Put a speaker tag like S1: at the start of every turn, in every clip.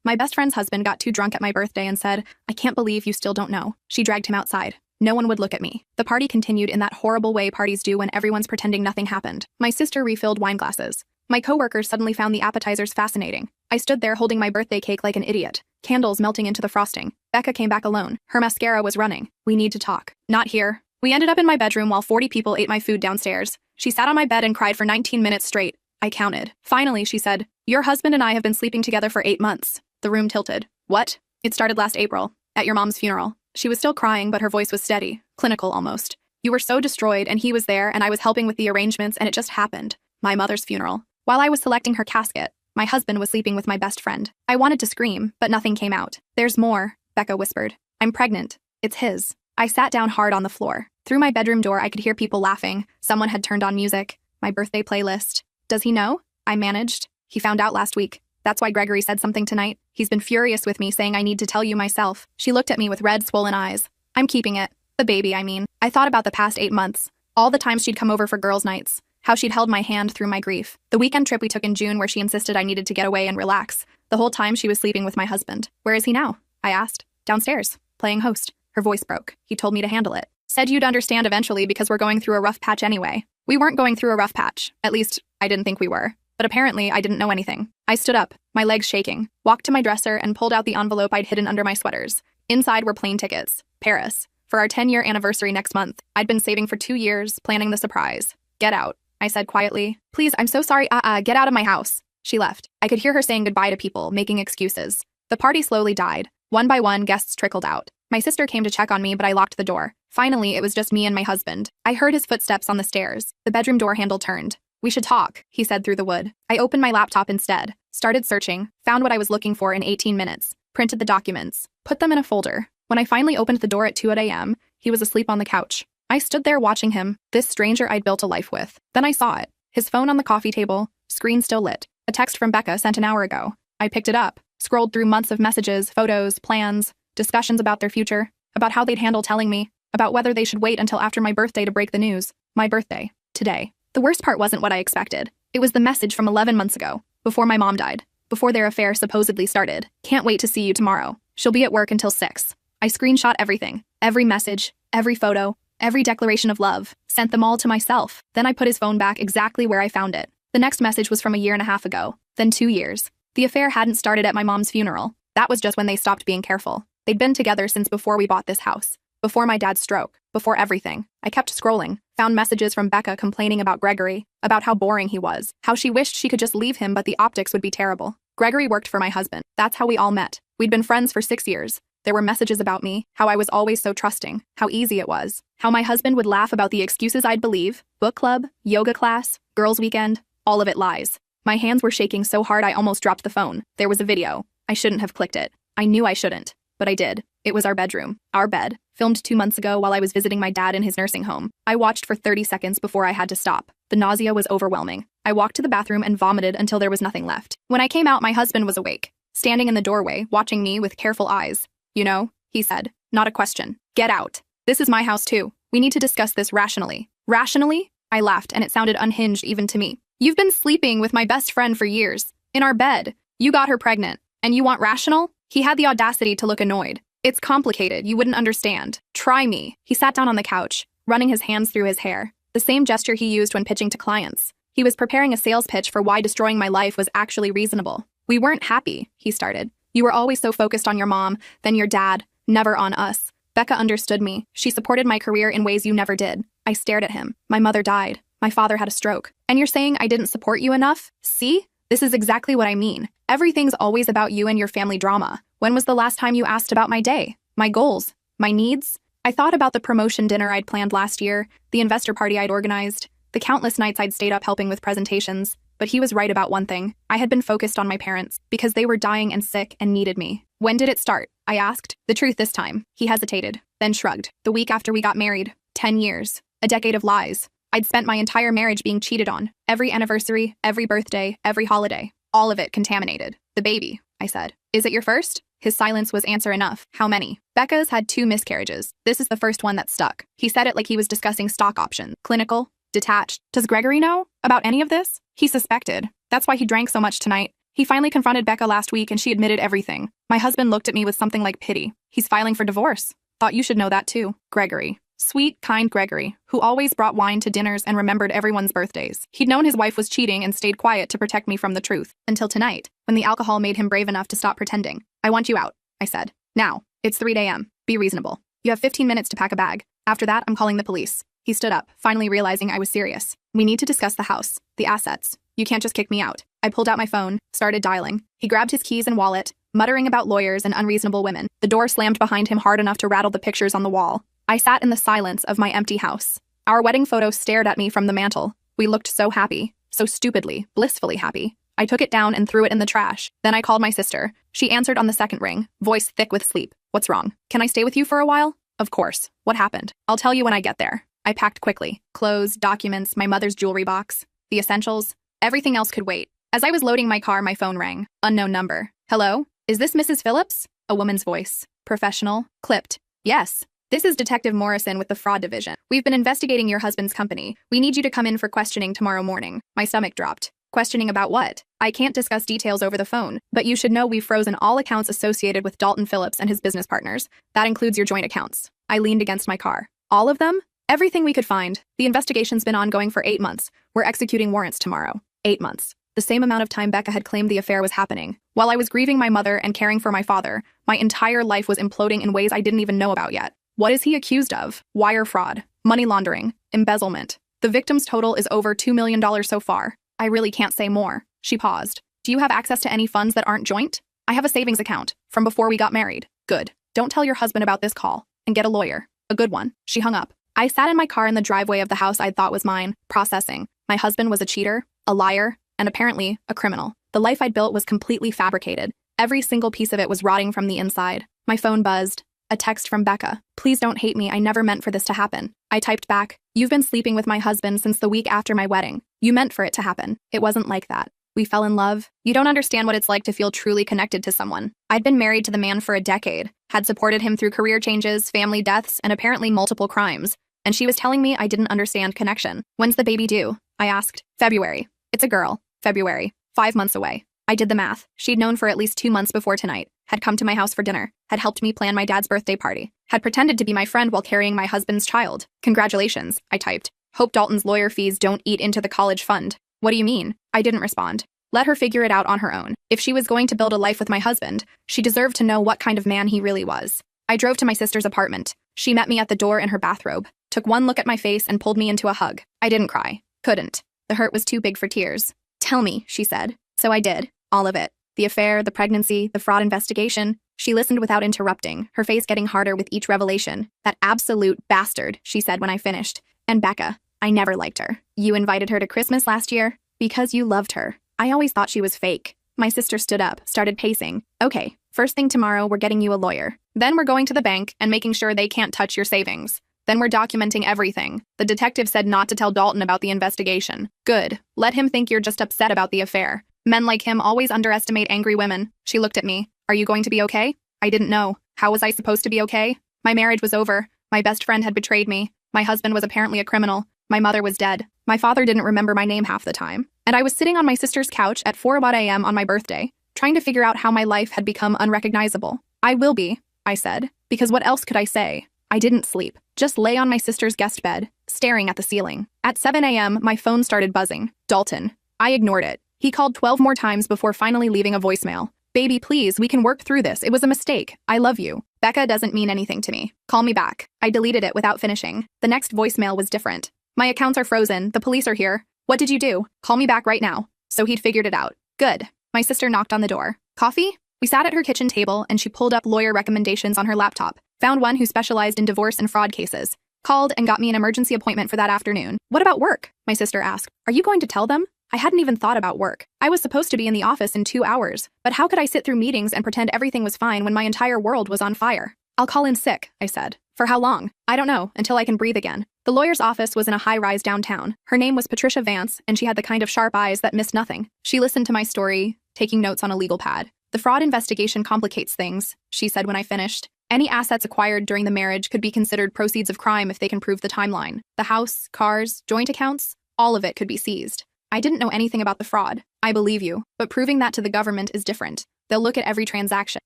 S1: My best friend's husband got too drunk at my birthday and said, "I can't believe you still don't know." She dragged him outside. No one would look at me. The party continued in that horrible way parties do when everyone's pretending nothing happened. My sister refilled wine glasses. My coworkers suddenly found the appetizers fascinating. I stood there holding my birthday cake like an idiot, candles melting into the frosting. Becca came back alone. Her mascara was running. "We need to talk." "Not here." We ended up in my bedroom while 40 people ate my food downstairs. She sat on my bed and cried for 19 minutes straight. I counted. Finally, she said, "Your husband and I have been sleeping together for 8 months. The room tilted. "What?" "It started last April, at your mom's funeral." She was still crying, but her voice was steady, clinical almost. "You were so destroyed, and he was there, and I was helping with the arrangements, and it just happened." My mother's funeral. While I was selecting her casket, my husband was sleeping with my best friend. I wanted to scream, but nothing came out. "There's more," Becca whispered. "I'm pregnant. It's his." I sat down hard on the floor. Through my bedroom door, I could hear people laughing. Someone had turned on music. My birthday playlist. "Does he know?" I managed. "He found out last week. That's why Gregory said something tonight. He's been furious with me, saying I need to tell you myself." She looked at me with red, swollen eyes. "I'm keeping it. The baby, I mean." I thought about the past 8 months. All the times she'd come over for girls' nights. How she'd held my hand through my grief. The weekend trip we took in June where she insisted I needed to get away and relax. The whole time she was sleeping with my husband. "Where is he now?" I asked. "Downstairs, playing host." Her voice broke. "He told me to handle it. Said you'd understand eventually because we're going through a rough patch anyway." We weren't going through a rough patch. At least, I didn't think we were. But apparently, I didn't know anything. I stood up, my legs shaking, walked to my dresser and pulled out the envelope I'd hidden under my sweaters. Inside were plane tickets. Paris. For our 10-year anniversary next month. I'd been saving for 2 years, planning the surprise. "Get out," I said quietly. "Please, I'm so sorry. Get out of my house." She left. I could hear her saying goodbye to people, making excuses. The party slowly died. One by one, guests trickled out. My sister came to check on me, but I locked the door. Finally, it was just me and my husband. I heard his footsteps on the stairs. The bedroom door handle turned. "We should talk," he said through the wood. I opened my laptop instead, started searching, found what I was looking for in 18 minutes, printed the documents, put them in a folder. When I finally opened the door at 2 a.m., he was asleep on the couch. I stood there watching him, this stranger I'd built a life with. Then I saw it. His phone on the coffee table, screen still lit. A text from Becca sent an hour ago. I picked it up, scrolled through months of messages, photos, plans, discussions about their future, about how they'd handle telling me, about whether they should wait until after my birthday to break the news. My birthday. Today. The worst part wasn't what I expected. It was the message from 11 months ago, before my mom died, before their affair supposedly started. "Can't wait to see you tomorrow. She'll be at work until 6. I screenshot everything, every message, every photo, every declaration of love, sent them all to myself. Then I put his phone back exactly where I found it. The next message was from a 1.5 years ago, then 2 years. The affair hadn't started at my mom's funeral. That was just when they stopped being careful. They'd been together since before we bought this house, before my dad's stroke, before everything. I kept scrolling, found messages from Becca complaining about Gregory, about how boring he was, how she wished she could just leave him but the optics would be terrible. Gregory worked for my husband. That's how we all met. We'd been friends for 6 years. There were messages about me, how I was always so trusting, how easy it was, how my husband would laugh about the excuses I'd believe, book club, yoga class, girls' weekend, all of it lies. My hands were shaking so hard I almost dropped the phone. There was a video. I shouldn't have clicked it. I knew I shouldn't, but I did. It was our bedroom, our bed, filmed 2 months ago while I was visiting my dad in his nursing home. I watched for 30 seconds before I had to stop. The nausea was overwhelming. I walked to the bathroom and vomited until there was nothing left. When I came out, my husband was awake, standing in the doorway, watching me with careful eyes. "You know," he said, not a question. "Get out. This is my house too. We need to discuss this rationally." "Rationally?" I laughed, and it sounded unhinged even to me. "You've been sleeping with my best friend for years. In our bed. You got her pregnant. And you want rational?" He had the audacity to look annoyed. "It's complicated. You wouldn't understand. Try me." He sat down on the couch, running his hands through his hair, the same gesture he used when pitching to clients. He was preparing a sales pitch for why destroying my life was actually reasonable. "We weren't happy," he started. "You were always so focused on your mom, then your dad, never on us." Becca understood me. She supported my career in ways you never did. I stared at him. "My mother died. My father had a stroke. And you're saying I didn't support you enough? See? This is exactly what I mean. Everything's always about you and your family drama. When was the last time you asked about my day, my goals, my needs?" I thought about the promotion dinner I'd planned last year, the investor party I'd organized, the countless nights I'd stayed up helping with presentations. But he was right about one thing. I had been focused on my parents, because they were dying and sick and needed me. "When did it start?" I asked. "The truth this time." He hesitated, then shrugged. "The week after we got married. 10 years. A decade of lies. I'd spent my entire marriage being cheated on. Every anniversary, every birthday, every holiday. All of it contaminated. The baby," I said. "Is it your first?" His silence was answer enough. "How many?" "Becca's had 2 miscarriages. This is the first one that stuck." He said it like he was discussing stock options. Clinical, detached. "Does Gregory know about any of this?" "He suspected. That's why he drank so much tonight. He finally confronted Becca last week and she admitted everything. My husband looked at me with something like pity. He's filing for divorce. Thought you should know that too. Gregory. Sweet, kind Gregory, who always brought wine to dinners and remembered everyone's birthdays. He'd known his wife was cheating and stayed quiet to protect me from the truth. Until tonight, when the alcohol made him brave enough to stop pretending. I want you out, I said. Now. It's 3 a.m. Be reasonable. You have 15 minutes to pack a bag. After that, I'm calling the police. He stood up, finally realizing I was serious. We need to discuss the house, the assets. You can't just kick me out. I pulled out my phone, started dialing. He grabbed his keys and wallet, muttering about lawyers and unreasonable women. The door slammed behind him hard enough to rattle the pictures on the wall. I sat in the silence of my empty house. Our wedding photo stared at me from the mantel. We looked so happy, so stupidly, blissfully happy. I took it down and threw it in the trash. Then I called my sister. She answered on the second ring, voice thick with sleep. What's wrong? Can I stay with you for a while? Of course. What happened? I'll tell you when I get there. I packed quickly. Clothes, documents, my mother's jewelry box, the essentials. Everything else could wait. As I was loading my car, my phone rang. Unknown number. Hello? Is this Mrs. Phillips? A woman's voice. Professional. Clipped. Yes. This is Detective Morrison with the Fraud Division. We've been investigating your husband's company. We need you to come in for questioning tomorrow morning. My stomach dropped. Questioning about what? I can't discuss details over the phone, but you should know we've frozen all accounts associated with Dalton Phillips and his business partners. That includes your joint accounts. I leaned against my car. All of them? Everything we could find. The investigation's been ongoing for 8 months. We're executing warrants tomorrow. 8 months. The same amount of time Becca had claimed the affair was happening. While I was grieving my mother and caring for my father, my entire life was imploding in ways I didn't even know about yet. What is he accused of? Wire fraud, money laundering, embezzlement. The victim's total is over $2 million so far. I really can't say more. She paused. Do you have access to any funds that aren't joint? I have a savings account from before we got married. Good. Don't tell your husband about this call. And get a lawyer. A good one. She hung up. I sat in my car in the driveway of the house I'd thought was mine, processing. My husband was a cheater, a liar, and apparently a criminal. The life I'd built was completely fabricated. Every single piece of it was rotting from the inside. My phone buzzed. A text from Becca. Please don't hate me. I never meant for this to happen. I typed back. You've been sleeping with my husband since the week after my wedding. You meant for it to happen. It wasn't like that. We fell in love. You don't understand what it's like to feel truly connected to someone. I'd been married to the man for a decade, had supported him through career changes, family deaths, and apparently multiple crimes. And she was telling me I didn't understand connection. When's the baby due? I asked. February. It's a girl. February. 5 months away. I did the math. She'd known for at least 2 months before tonight, had come to my house for dinner, had helped me plan my dad's birthday party, had pretended to be my friend while carrying my husband's child. Congratulations, I typed. Hope Dalton's lawyer fees don't eat into the college fund. What do you mean? I didn't respond. Let her figure it out on her own. If she was going to build a life with my husband, she deserved to know what kind of man he really was. I drove to my sister's apartment. She met me at the door in her bathrobe, took one look at my face and pulled me into a hug. I didn't cry. Couldn't. The hurt was too big for tears. Tell me, she said. So I did. All of it. The affair, the pregnancy, the fraud investigation. She listened without interrupting, her face getting harder with each revelation. That absolute bastard, she said when I finished. And Becca, I never liked her. You invited her to Christmas last year? Because you loved her. I always thought she was fake. My sister stood up, started pacing. Okay, first thing tomorrow, we're getting you a lawyer. Then we're going to the bank and making sure they can't touch your savings. Then we're documenting everything. The detective said not to tell Dalton about the investigation. Good. Let him think you're just upset about the affair. Men like him always underestimate angry women. She looked at me. Are you going to be okay? I didn't know. How was I supposed to be okay? My marriage was over. My best friend had betrayed me. My husband was apparently a criminal. My mother was dead. My father didn't remember my name half the time. And I was sitting on my sister's couch at 4 a.m. on my birthday, trying to figure out how my life had become unrecognizable. I will be, I said, because what else could I say? I didn't sleep. Just lay on my sister's guest bed, staring at the ceiling. At 7 a.m., my phone started buzzing. Dalton. I ignored it. He called 12 more times before finally leaving a voicemail. Baby, please, we can work through this. It was a mistake. I love you. Becca doesn't mean anything to me. Call me back. I deleted it without finishing. The next voicemail was different. My accounts are frozen. The police are here. What did you do? Call me back right now. So he'd figured it out. Good. My sister knocked on the door. Coffee? We sat at her kitchen table and she pulled up lawyer recommendations on her laptop. Found one who specialized in divorce and fraud cases. Called and got me an emergency appointment for that afternoon. What about work? My sister asked. Are you going to tell them? I hadn't even thought about work. I was supposed to be in the office in 2 hours, but how could I sit through meetings and pretend everything was fine when my entire world was on fire? I'll call in sick, I said. For how long? I don't know, until I can breathe again. The lawyer's office was in a high-rise downtown. Her name was Patricia Vance, and she had the kind of sharp eyes that missed nothing. She listened to my story, taking notes on a legal pad. The fraud investigation complicates things, she said when I finished. Any assets acquired during the marriage could be considered proceeds of crime if they can prove the timeline. The house, cars, joint accounts, all of it could be seized. I didn't know anything about the fraud. I believe you, but proving that to the government is different. They'll look at every transaction,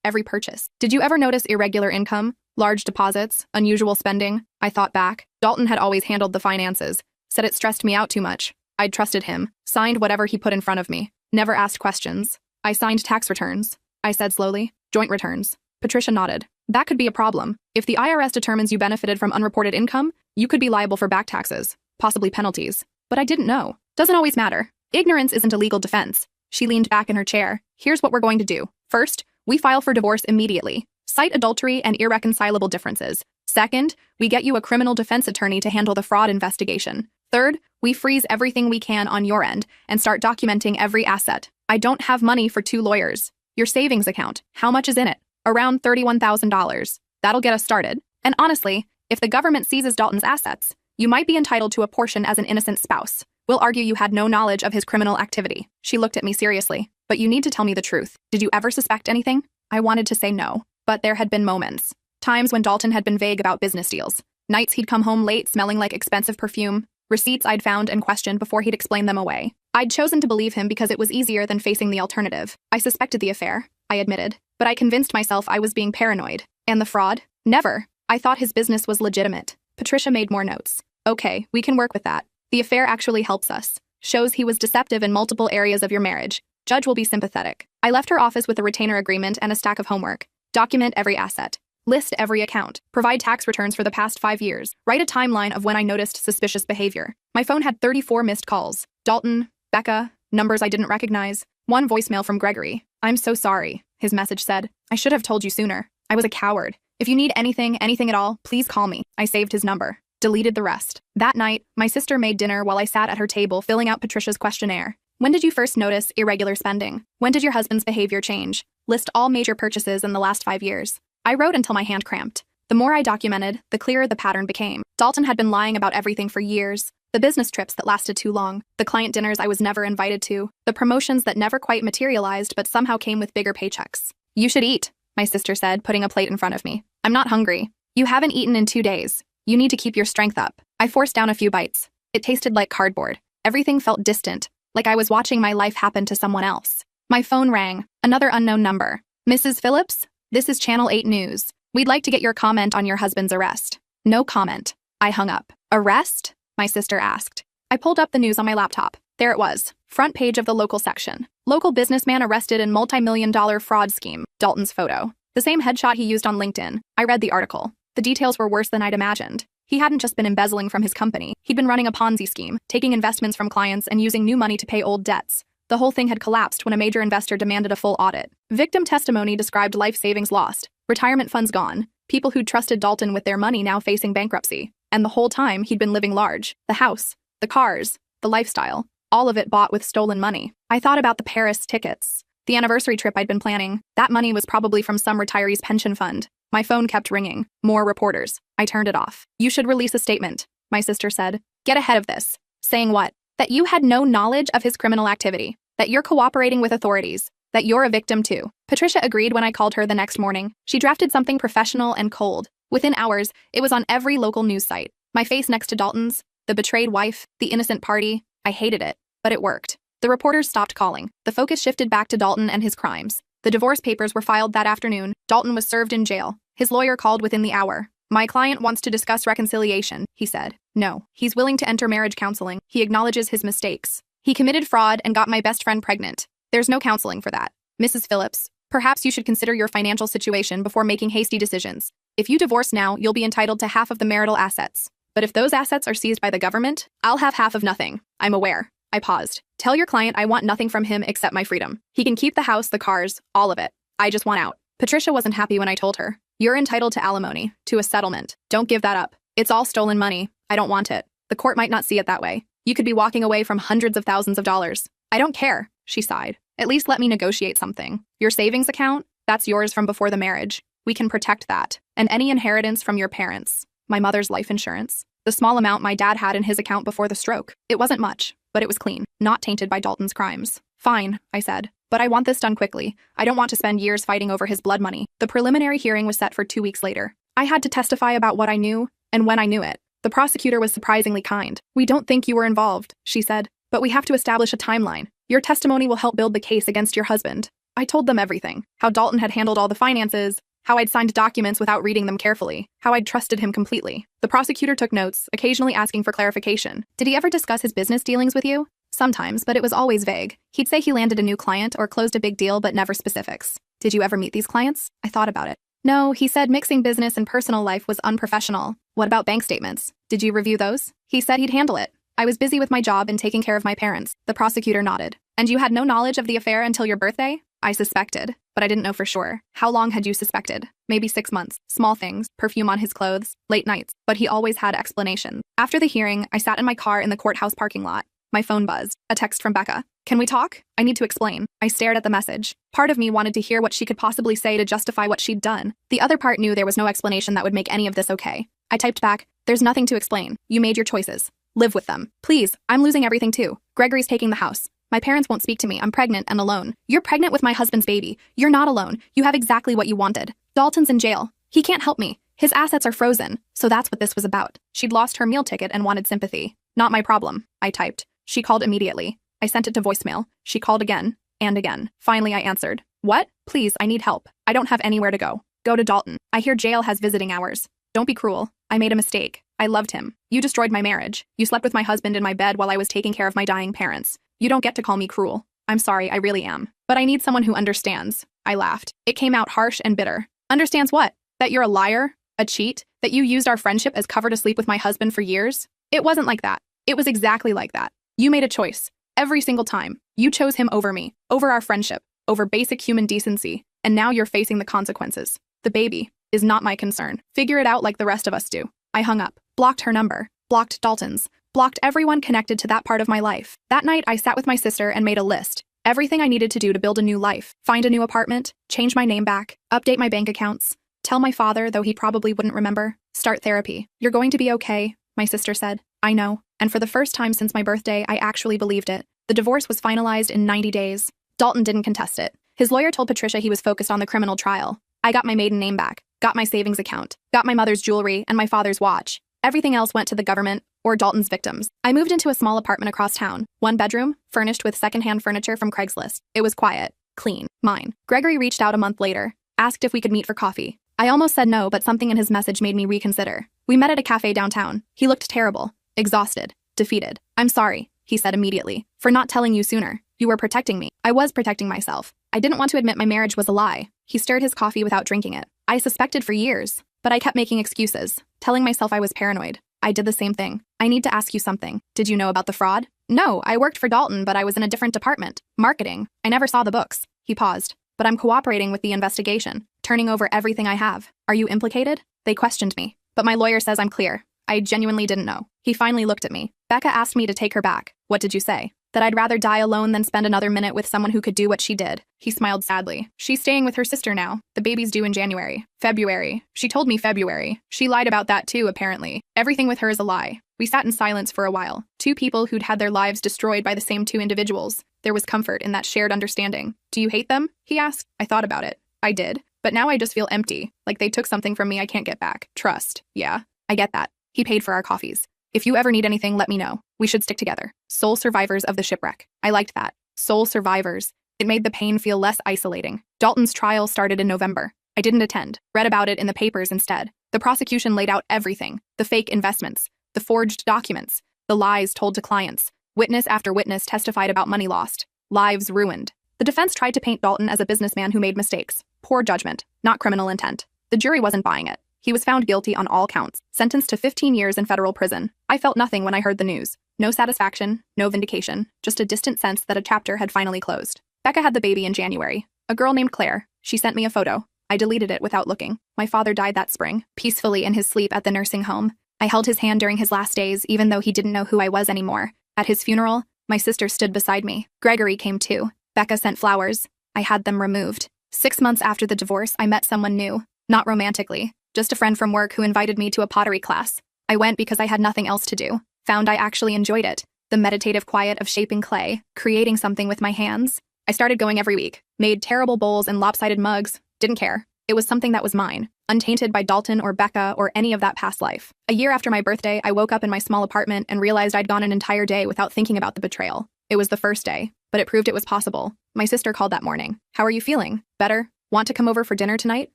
S1: every purchase. Did you ever notice irregular income, large deposits, unusual spending? I thought back. Dalton had always handled the finances, said it stressed me out too much. I'd trusted him, signed whatever he put in front of me, never asked questions. I signed tax returns, I said slowly. Joint returns. Patricia nodded. That could be a problem. If the IRS determines you benefited from unreported income, you could be liable for back taxes, possibly penalties. But I didn't know. Doesn't always matter. Ignorance isn't a legal defense. She leaned back in her chair. Here's what we're going to do. First, we file for divorce immediately. Cite adultery and irreconcilable differences. Second, we get you a criminal defense attorney to handle the fraud investigation. Third, we freeze everything we can on your end and start documenting every asset. I don't have money for 2 lawyers. Your savings account, how much is in it? Around $31,000. That'll get us started. And honestly, if the government seizes Dalton's assets, you might be entitled to a portion as an innocent spouse. We'll argue you had no knowledge of his criminal activity. She looked at me seriously. But you need to tell me the truth. Did you ever suspect anything? I wanted to say no, but there had been moments. Times when Dalton had been vague about business deals. Nights he'd come home late smelling like expensive perfume. Receipts I'd found and questioned before he'd explain them away. I'd chosen to believe him because it was easier than facing the alternative. I suspected the affair, I admitted, but I convinced myself I was being paranoid. And the fraud? Never. I thought his business was legitimate. Patricia made more notes. Okay, we can work with that. The affair actually helps us. Shows he was deceptive in multiple areas of your marriage. Judge will be sympathetic. I left her office with a retainer agreement and a stack of homework. Document every asset. List every account. Provide tax returns for the past 5 years. Write a timeline of when I noticed suspicious behavior. My phone had 34 missed calls. Dalton, Becca, numbers I didn't recognize. 1 voicemail from Gregory. I'm so sorry, his message said. I should have told you sooner. I was a coward. If you need anything at all, please call me. I saved his number. Deleted the rest. That night, my sister made dinner while I sat at her table filling out Patricia's questionnaire. When did you first notice irregular spending? When did your husband's behavior change? List all major purchases in the last 5 years. I wrote until my hand cramped. The more I documented, the clearer the pattern became. Dalton had been lying about everything for years. The business trips that lasted too long, the client dinners I was never invited to, the promotions that never quite materialized but somehow came with bigger paychecks. You should eat, my sister said, putting a plate in front of me. I'm not hungry. You haven't eaten in 2 days. You need to keep your strength up. I forced down a few bites. It tasted like cardboard. Everything felt distant, like I was watching my life happen to someone else. My phone rang. Another unknown number. Mrs. Phillips? This is Channel 8 News. We'd like to get your comment on your husband's arrest. No comment. I hung up. Arrest? My sister asked. I pulled up the news on my laptop. There it was. Front page of the local section. Local businessman arrested in multi-million-dollar fraud scheme. Dalton's photo. The same headshot he used on LinkedIn. I read the article. The details were worse than I'd imagined. He hadn't just been embezzling from his company. He'd been running a Ponzi scheme, taking investments from clients and using new money to pay old debts. The whole thing had collapsed when a major investor demanded a full audit. Victim testimony described life savings lost, retirement funds gone, people who'd trusted Dalton with their money now facing bankruptcy. And the whole time, he'd been living large. The house, the cars, the lifestyle, all of it bought with stolen money. I thought about the Paris tickets, the anniversary trip I'd been planning. That money was probably from some retiree's pension fund. My phone kept ringing. More reporters. I turned it off. You should release a statement, my sister said. Get ahead of this. Saying what? That you had no knowledge of his criminal activity. That you're cooperating with authorities. That you're a victim too. Patricia agreed when I called her the next morning. She drafted something professional and cold. Within hours, it was on every local news site. My face next to Dalton's, the betrayed wife, the innocent party. I hated it, but it worked. The reporters stopped calling. The focus shifted back to Dalton and his crimes. The divorce papers were filed that afternoon. Dalton was served in jail. His lawyer called within the hour. My client wants to discuss reconciliation, he said. No, he's willing to enter marriage counseling. He acknowledges his mistakes. He committed fraud and got my best friend pregnant. There's no counseling for that. Mrs. Phillips, perhaps you should consider your financial situation before making hasty decisions. If you divorce now, you'll be entitled to half of the marital assets. But if those assets are seized by the government, I'll have half of nothing. I'm aware. I paused. Tell your client I want nothing from him except my freedom. He can keep the house, the cars, all of it. I just want out. Patricia wasn't happy when I told her. You're entitled to alimony, to a settlement. Don't give that up. It's all stolen money. I don't want it. The court might not see it that way. You could be walking away from hundreds of thousands of dollars. I don't care, she sighed. At least let me negotiate something. Your savings account? That's yours from before the marriage. We can protect that. And any inheritance from your parents. My mother's life insurance. The small amount my dad had in his account before the stroke. It wasn't much, but it was clean, not tainted by Dalton's crimes. Fine, I said. But I want this done quickly. I don't want to spend years fighting over his blood money. The preliminary hearing was set for 2 weeks later. I had to testify about what I knew and when I knew it. The prosecutor was surprisingly kind. We don't think you were involved, she said, But we have to establish a timeline. Your testimony will help build the case against your husband. I told them everything. How Dalton had handled all the finances, how I'd signed documents without reading them carefully, how I'd trusted him completely. The prosecutor took notes, occasionally asking for clarification. Did he ever discuss his business dealings with you? Sometimes, but it was always vague. He'd say he landed a new client or closed a big deal, but never specifics. Did you ever meet these clients? I thought about it. No, he said mixing business and personal life was unprofessional. What about bank statements? Did you review those? He said he'd handle it. I was busy with my job and taking care of my parents. The prosecutor nodded. And you had no knowledge of the affair until your birthday? I suspected, but I didn't know for sure. How long had you suspected? Maybe 6 months. Small things, perfume on his clothes, late nights, but he always had explanations. After the hearing, I sat in my car in the courthouse parking lot. My phone buzzed. A text from Becca. Can we talk? I need to explain. I stared at the message. Part of me wanted to hear what she could possibly say to justify what she'd done. The other part knew there was no explanation that would make any of this okay. I typed back, there's nothing to explain. You made your choices. Live with them. Please, I'm losing everything too. Gregory's taking the house. My parents won't speak to me. I'm pregnant and alone. You're pregnant with my husband's baby. You're not alone. You have exactly what you wanted. Dalton's in jail. He can't help me. His assets are frozen. So that's what this was about. She'd lost her meal ticket and wanted sympathy. Not my problem, I typed. She called immediately. I sent it to voicemail. She called again and again. Finally, I answered. What? Please, I need help. I don't have anywhere to go. Go to Dalton. I hear jail has visiting hours. Don't be cruel. I made a mistake. I loved him. You destroyed my marriage. You slept with my husband in my bed while I was taking care of my dying parents. You don't get to call me cruel. I'm sorry, I really am. But I need someone who understands. I laughed. It came out harsh and bitter. Understands what? That you're a liar? A cheat? That you used our friendship as cover to sleep with my husband for years? It wasn't like that. It was exactly like that. You made a choice. Every single time. You chose him over me, over our friendship, over basic human decency, and now you're facing the consequences. The baby is not my concern. Figure it out like the rest of us do. I hung up, blocked her number, blocked Dalton's, blocked everyone connected to that part of my life. That night, I sat with my sister and made a list. Everything I needed to do to build a new life, find a new apartment, change my name back, update my bank accounts, tell my father, though he probably wouldn't remember, start therapy. You're going to be okay, my sister said. I know. And for the first time since my birthday, I actually believed it. The divorce was finalized in 90 days. Dalton didn't contest it. His lawyer told Patricia he was focused on the criminal trial. I got my maiden name back, got my savings account, got my mother's jewelry and my father's watch. Everything else went to the government or Dalton's victims. I moved into a small apartment across town, 1 bedroom, furnished with secondhand furniture from Craigslist. It was quiet, clean, mine. Gregory reached out a month later, asked if we could meet for coffee. I almost said no, but something in his message made me reconsider. We met at a cafe downtown. He looked terrible, exhausted, defeated. I'm sorry, he said immediately, for not telling you sooner. You were protecting me. I was protecting myself. I didn't want to admit my marriage was a lie. He stirred his coffee without drinking it. I suspected for years, but I kept making excuses, telling myself I was paranoid. I did the same thing. I need to ask you something. Did you know about the fraud? No, I worked for Dalton, but I was in a different department. Marketing. I never saw the books. He paused. But I'm cooperating with the investigation, turning over everything I have. Are you implicated? They questioned me, but my lawyer says I'm clear. I genuinely didn't know. He finally looked at me. Becca asked me to take her back. What did you say? That I'd rather die alone than spend another minute with someone who could do what she did. He smiled sadly. She's staying with her sister now. The baby's due in January. February. She told me February. She lied about that too, apparently. Everything with her is a lie. We sat in silence for a while. 2 people who'd had their lives destroyed by the same 2 individuals. There was comfort in that shared understanding. Do you hate them? He asked. I thought about it. I did. But now I just feel empty, like they took something from me I can't get back. Trust. Yeah, I get that. He paid for our coffees. If you ever need anything, let me know. We should stick together. Sole survivors of the shipwreck. I liked that. Sole survivors. It made the pain feel less isolating. Dalton's trial started in November. I didn't attend. Read about it in the papers instead. The prosecution laid out everything. The fake investments. The forged documents. The lies told to clients. Witness after witness testified about money lost. Lives ruined. The defense tried to paint Dalton as a businessman who made mistakes. Poor judgment, not criminal intent. The jury wasn't buying it. He was found guilty on all counts, sentenced to 15 years in federal prison. I felt nothing when I heard the news. No satisfaction, no vindication, just a distant sense that a chapter had finally closed. Becca had the baby in January. A girl named Claire. She sent me a photo. I deleted it without looking. My father died that spring, peacefully in his sleep at the nursing home. I held his hand during his last days, even though he didn't know who I was anymore. At his funeral, my sister stood beside me. Gregory came too. Becca sent flowers. I had them removed. 6 months after the divorce, I met someone new. Not romantically. Just a friend from work who invited me to a pottery class. I went because I had nothing else to do. Found I actually enjoyed it. The meditative quiet of shaping clay, creating something with my hands. I started going every week. Made terrible bowls and lopsided mugs. Didn't care. It was something that was mine, untainted by Dalton or Becca or any of that past life. A year after my birthday, I woke up in my small apartment and realized I'd gone an entire day without thinking about the betrayal. It was the first day, but it proved it was possible. My sister called that morning. "How are you feeling? Better? Want to come over for dinner tonight?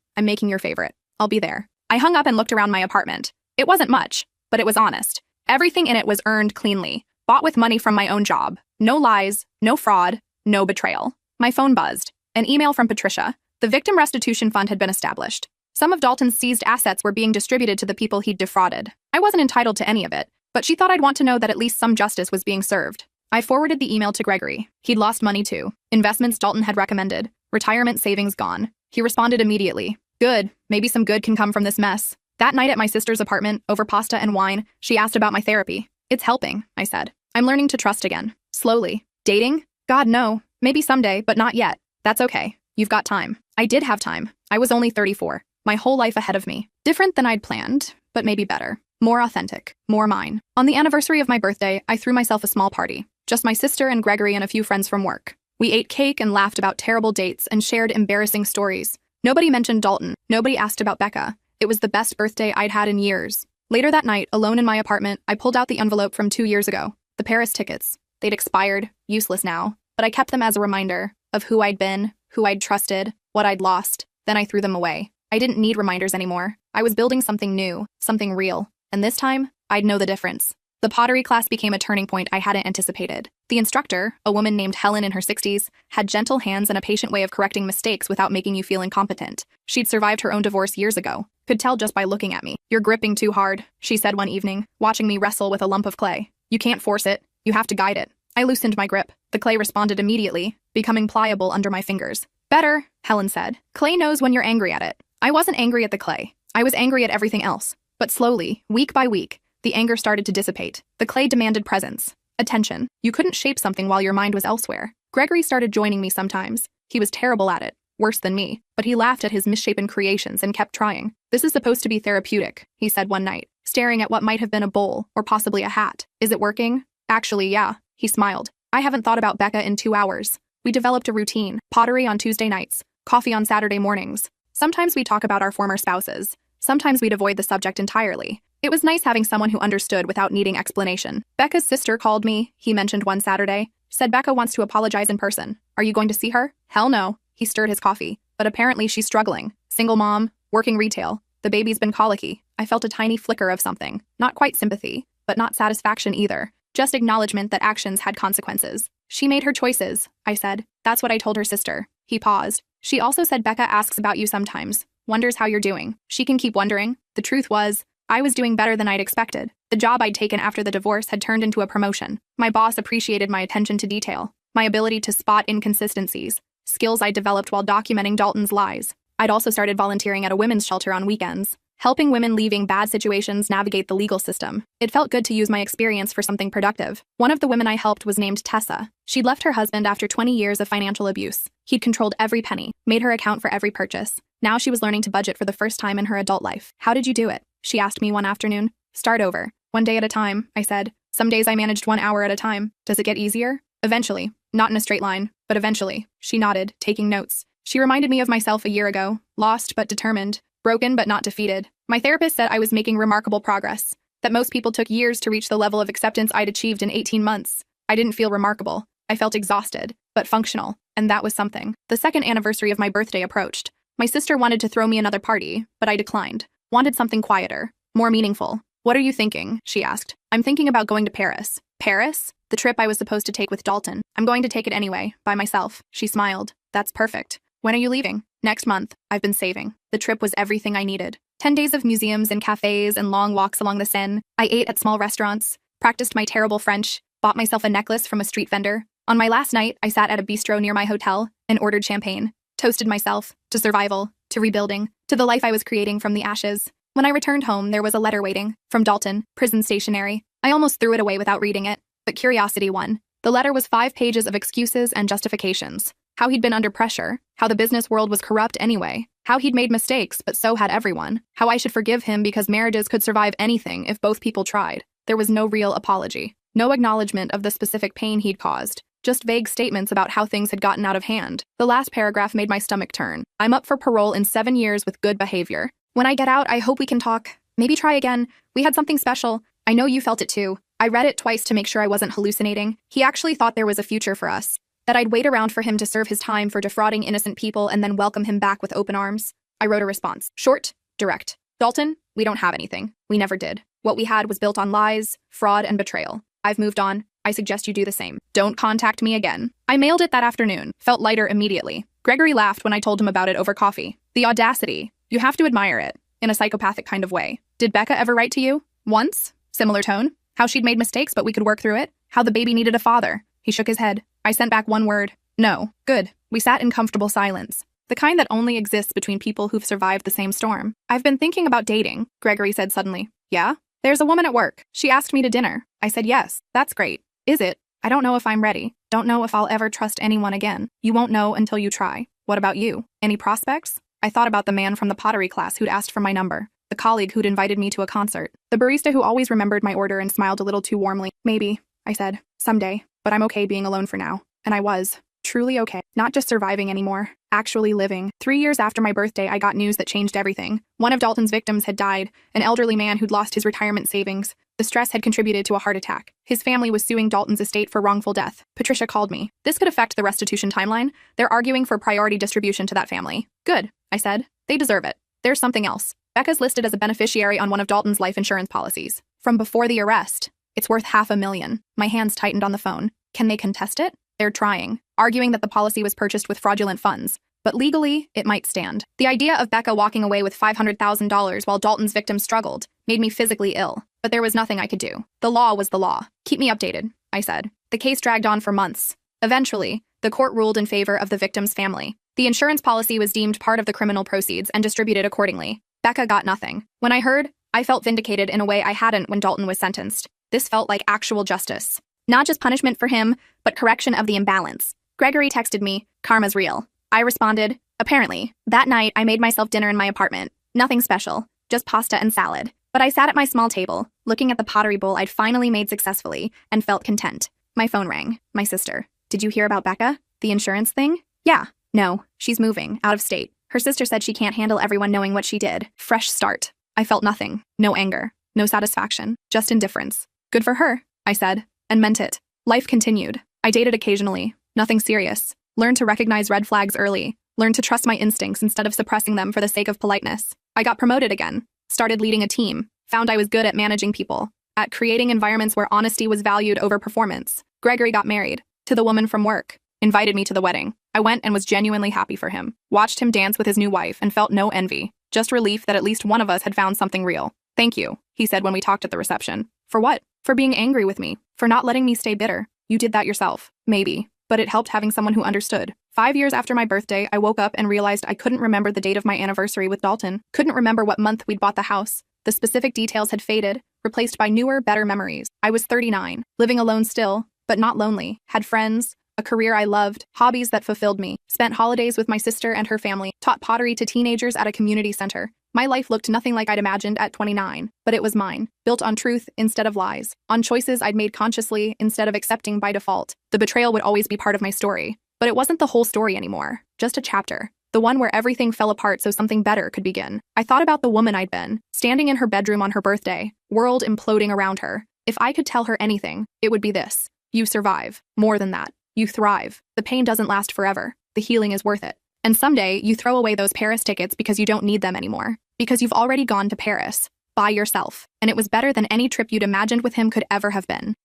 S1: I'm making your favorite. I'll be there." I hung up and looked around my apartment. It wasn't much, but it was honest. Everything in it was earned cleanly, bought with money from my own job. No lies, no fraud, no betrayal. My phone buzzed. An email from Patricia. The victim restitution fund had been established. Some of Dalton's seized assets were being distributed to the people he'd defrauded. I wasn't entitled to any of it, but she thought I'd want to know that at least some justice was being served. I forwarded the email to Gregory. He'd lost money too. Investments Dalton had recommended. Retirement savings gone. He responded immediately. "Good. Maybe some good can come from this mess." That night at my sister's apartment, over pasta and wine, she asked about my therapy. "It's helping," I said. "I'm learning to trust again. Slowly. Dating? God, no. Maybe someday, but not yet. That's okay. You've got time." I did have time. I was only 34. My whole life ahead of me. Different than I'd planned, but maybe better. More authentic. More mine. On the anniversary of my birthday, I threw myself a small party. Just my sister and Gregory and a few friends from work. We ate cake and laughed about terrible dates and shared embarrassing stories. Nobody mentioned Dalton. Nobody asked about Becca. It was the best birthday I'd had in years. Later that night, alone in my apartment, I pulled out the envelope from 2 years ago. The Paris tickets. They'd expired, useless now, but I kept them as a reminder of who I'd been, who I'd trusted, what I'd lost. Then I threw them away. I didn't need reminders anymore. I was building something new, something real, and this time, I'd know the difference. The pottery class became a turning point I hadn't anticipated. The instructor, a woman named Helen in her 60s, had gentle hands and a patient way of correcting mistakes without making you feel incompetent. She'd survived her own divorce years ago. Could tell just by looking at me. "You're gripping too hard," she said one evening, watching me wrestle with a lump of clay. "You can't force it. You have to guide it." I loosened my grip. The clay responded immediately, becoming pliable under my fingers. "Better," Helen said. "Clay knows when you're angry at it." I wasn't angry at the clay. I was angry at everything else. But slowly, week by week, the anger started to dissipate. The clay demanded presence, attention. You couldn't shape something while your mind was elsewhere. Gregory started joining me sometimes. He was terrible at it, worse than me, but he laughed at his misshapen creations and kept trying. "This is supposed to be therapeutic," he said one night, staring at what might have been a bowl or possibly a hat. "Is it working?" "Actually, yeah," he smiled. "I haven't thought about Becca in 2 hours." We developed a routine: pottery on Tuesday nights, coffee on Saturday mornings. Sometimes we talk about our former spouses. Sometimes we'd avoid the subject entirely. It was nice having someone who understood without needing explanation. "Becca's sister called me," he mentioned one Saturday. "Said Becca wants to apologize in person. Are you going to see her?" "Hell no." He stirred his coffee. "But apparently she's struggling. Single mom, working retail. The baby's been colicky." I felt a tiny flicker of something. Not quite sympathy, but not satisfaction either. Just acknowledgement that actions had consequences. "She made her choices," I said. "That's what I told her sister." He paused. "She also said Becca asks about you sometimes. Wonders how you're doing. She can keep wondering." The truth was, I was doing better than I'd expected. The job I'd taken after the divorce had turned into a promotion. My boss appreciated my attention to detail, my ability to spot inconsistencies, skills I developed while documenting Dalton's lies. I'd also started volunteering at a women's shelter on weekends, helping women leaving bad situations navigate the legal system. It felt good to use my experience for something productive. One of the women I helped was named Tessa. She'd left her husband after 20 years of financial abuse. He'd controlled every penny, made her account for every purchase. Now she was learning to budget for the first time in her adult life. "How did you do it?" she asked me one afternoon. "Start over. 1 day at a time," I said. "Some days I managed 1 hour at a time. Does it get easier?" "Eventually. Not in a straight line, but eventually." She nodded, taking notes. She reminded me of myself a year ago, lost but determined, broken but not defeated. My therapist said I was making remarkable progress, that most people took years to reach the level of acceptance I'd achieved in 18 months. I didn't feel remarkable. I felt exhausted, but functional, and that was something. The second anniversary of my birthday approached. My sister wanted to throw me another party, but I declined. Wanted something quieter, more meaningful. "What are you thinking?" she asked. "I'm thinking about going to Paris." "Paris?" "The trip I was supposed to take with Dalton. I'm going to take it anyway, by myself." She smiled. "That's perfect. When are you leaving?" "Next month. I've been saving." The trip was everything I needed. 10 days of museums and cafes and long walks along the Seine. I ate at small restaurants, practiced my terrible French, bought myself a necklace from a street vendor. On my last night, I sat at a bistro near my hotel and ordered champagne. Toasted myself to survival, to rebuilding, to the life I was creating from the ashes. When I returned home, there was a letter waiting, from Dalton, prison stationery. I almost threw it away without reading it, but curiosity won. The letter was 5 pages of excuses and justifications. How he'd been under pressure, how the business world was corrupt anyway, how he'd made mistakes, but so had everyone, how I should forgive him because marriages could survive anything if both people tried. There was no real apology, no acknowledgement of the specific pain he'd caused, just vague statements about how things had gotten out of hand. The last paragraph made my stomach turn. I'm up for parole in 7 years with good behavior. When I get out, I hope we can talk. Maybe try again. We had something special. I know you felt it too. I read it twice to make sure I wasn't hallucinating. He actually thought there was a future for us, that I'd wait around for him to serve his time for defrauding innocent people and then welcome him back with open arms. I wrote a response. Short, direct. Dalton, we don't have anything. We never did. What we had was built on lies, fraud, and betrayal. I've moved on. I suggest you do the same. Don't contact me again. I mailed it that afternoon. Felt lighter immediately. Gregory laughed when I told him about it over coffee. The audacity. You have to admire it. In a psychopathic kind of way. Did Becca ever write to you? Once? Similar tone? How she'd made mistakes but we could work through it? How the baby needed a father? He shook his head. I sent back one word. No. Good. We sat in comfortable silence. The kind that only exists between people who've survived the same storm. I've been thinking about dating, Gregory said suddenly. Yeah? There's a woman at work. She asked me to dinner. I said yes. That's great. Is it? I don't know if I'm ready. Don't know if I'll ever trust anyone again. You won't know until you try. What about you? Any prospects? I thought about the man from the pottery class who'd asked for my number, the colleague who'd invited me to a concert, the barista who always remembered my order and smiled a little too warmly. Maybe, I said, someday, but I'm okay being alone for now. And I was. Truly okay. Not just surviving anymore. Actually living. 3 years after my birthday, I got news that changed everything. One of Dalton's victims had died, an elderly man who'd lost his retirement savings. The stress had contributed to a heart attack. His family was suing Dalton's estate for wrongful death. Patricia called me. This could affect the restitution timeline. They're arguing for priority distribution to that family. Good, I said. They deserve it. There's something else. Becca's listed as a beneficiary on one of Dalton's life insurance policies. From before the arrest. It's worth $500,000. My hands tightened on the phone. Can they contest it? They're trying, arguing that the policy was purchased with fraudulent funds. But legally, it might stand. The idea of Becca walking away with $500,000 while Dalton's victim struggled made me physically ill. But there was nothing I could do. The law was the law. Keep me updated, I said. The case dragged on for months. Eventually, the court ruled in favor of the victim's family. The insurance policy was deemed part of the criminal proceeds and distributed accordingly. Becca got nothing. When I heard, I felt vindicated in a way I hadn't when Dalton was sentenced. This felt like actual justice. Not just punishment for him, but correction of the imbalance. Gregory texted me, "Karma's real." I responded, "Apparently." That night, I made myself dinner in my apartment. Nothing special, just pasta and salad. But I sat at my small table, looking at the pottery bowl I'd finally made successfully, and felt content. My phone rang. My sister. "Did you hear about Becca? The insurance thing?" "Yeah." "No, she's moving, out of state. Her sister said she can't handle everyone knowing what she did. Fresh start." I felt nothing. No anger. No satisfaction. Just indifference. Good for her, I said, and meant it. Life continued. I dated occasionally. Nothing serious. Learned to recognize red flags early. Learned to trust my instincts instead of suppressing them for the sake of politeness. I got promoted again. Started leading a team. Found I was good at managing people. At creating environments where honesty was valued over performance. Gregory got married. To the woman from work. Invited me to the wedding. I went and was genuinely happy for him. Watched him dance with his new wife and felt no envy. Just relief that at least one of us had found something real. "Thank you," he said when we talked at the reception. "For what?" "For being angry with me. For not letting me stay bitter. You did that yourself." "Maybe. But it helped having someone who understood." 5 years after my birthday, I woke up and realized I couldn't remember the date of my anniversary with Dalton. Couldn't remember what month we'd bought the house. The specific details had faded, replaced by newer, better memories. I was 39, living alone still, but not lonely. Had friends, a career I loved, hobbies that fulfilled me. Spent holidays with my sister and her family. Taught pottery to teenagers at a community center. My life looked nothing like I'd imagined at 29, but it was mine. Built on truth instead of lies. On choices I'd made consciously instead of accepting by default. The betrayal would always be part of my story. But it wasn't the whole story anymore. Just a chapter. The one where everything fell apart so something better could begin. I thought about the woman I'd been, standing in her bedroom on her birthday, world imploding around her. If I could tell her anything, it would be this. You survive. More than that. You thrive. The pain doesn't last forever. The healing is worth it. And someday, you throw away those Paris tickets because you don't need them anymore. Because you've already gone to Paris. By yourself. And it was better than any trip you'd imagined with him could ever have been.